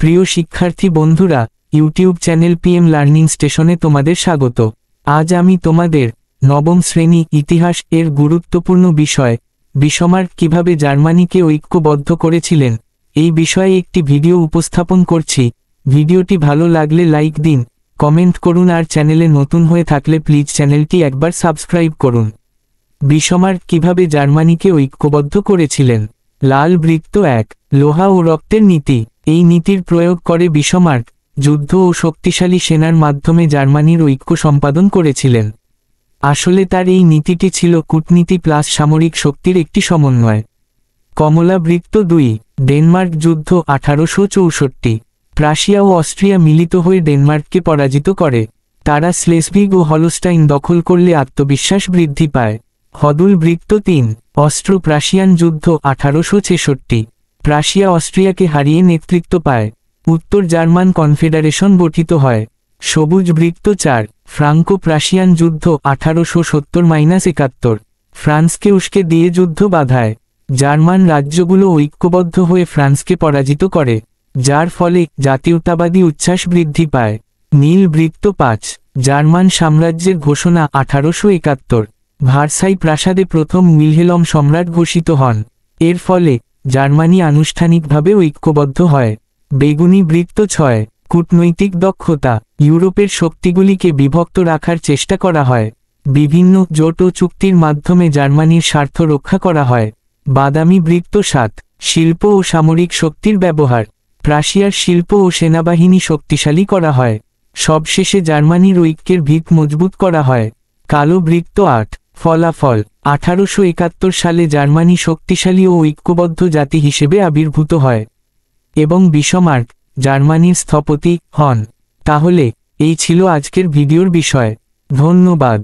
প্রিয় শিক্ষার্থী বন্ধুরা, ইউটিউব চ্যানেল পিএম লার্নিং স্টেশনে তোমাদের স্বাগত। আজ আমি তোমাদের নবম শ্রেণী ইতিহাস এর গুরুত্বপূর্ণ বিষয় বিসমার্ক কিভাবে জার্মানিকে ঐক্যবদ্ধ করেছিলেন এই বিষয়ে একটি ভিডিও উপস্থাপন করছি। ভিডিওটি ভালো লাগলে লাইক দিন, কমেন্ট করুন আর চ্যানেলে নতুন হয়ে থাকলে প্লিজ চ্যানেলটি একবার সাবস্ক্রাইব করুন। বিসমার্ক কিভাবে জার্মানিকে ঐক্যবদ্ধ করেছিলেন। লাল বৃত্ত 1, লোহা ও রক্তের নীতি। এই নীতির প্রয়োগ করে বিসমার্ক যুদ্ধ ও শক্তিশালী সেনার মাধ্যমে জার্মানির ঐক্য সম্পাদন করেছিলেন। আসলে তার এই নীতিটি ছিল কূটনীতি প্লাস সামরিক শক্তির একটি সমন্বয়। কমলা বৃত্ত 2, ডেনমার্ক যুদ্ধ 1864। প্রাশিয়া ও অস্ট্রিয়া মিলিত হয়ে ডেনমার্ককে পরাজিত করে। তারা স্লেসভিগ ও হলস্টাইন দখল করলে আত্মবিশ্বাস বৃদ্ধি পায়। হদুল বৃত্ত 3, অস্ট্রো প্রাশিয়ান যুদ্ধ 1866। প্রাশিয়া অস্ট্রিয়াকে হারিয়ে নেতৃত্ব পায়। উত্তর জার্মান কনফেডারেশন গঠিত হয়। সবুজ বৃত্ত 4, ফ্রাঙ্কো প্রাশিয়ান যুদ্ধ 1870-71। ফ্রান্সকে উস্কে দিয়ে যুদ্ধ বাধায়। জার্মান রাজ্যগুলো ঐক্যবদ্ধ হয়ে ফ্রান্সকে পরাজিত করে, যার ফলে জাতীয়তাবাদী উচ্ছ্বাস বৃদ্ধি পায়। নীল বৃত্ত 5, জার্মান সাম্রাজ্যের ঘোষণা 1871। ভার্সাই প্রাসাদে প্রথম উইলহেলম সম্রাট ঘোষিত হন। এর ফলে জার্মানি আনুষ্ঠানিকভাবে ঐক্যবদ্ধ হয়। বেগুনি বৃত্ত 6, কূটনৈতিক দক্ষতা। ইউরোপের শক্তিগুলিকে বিভক্ত রাখার চেষ্টা করা হয়। বিভিন্ন জোট ও চুক্তির মাধ্যমে জার্মানির স্বার্থ রক্ষা করা হয়। বাদামি বৃত্ত 7, শিল্প ও সামরিক শক্তির ব্যবহার। প্রাশিয়ার শিল্প ও সেনাবাহিনী শক্তিশালী করা হয়। সবশেষে জার্মানির ঐক্যের ভিত মজবুত করা হয়। কালো বৃত্ত 8, ফলাফল। 1871 সালে জার্মানি শক্তিশালী ও ঐক্যবদ্ধ জাতি হিসেবে আবির্ভূত হয় এবং বিসমার্ক জার্মানির স্থপতি হন। তাহলে এই ছিল আজকের ভিডিওর বিষয়। ধন্যবাদ।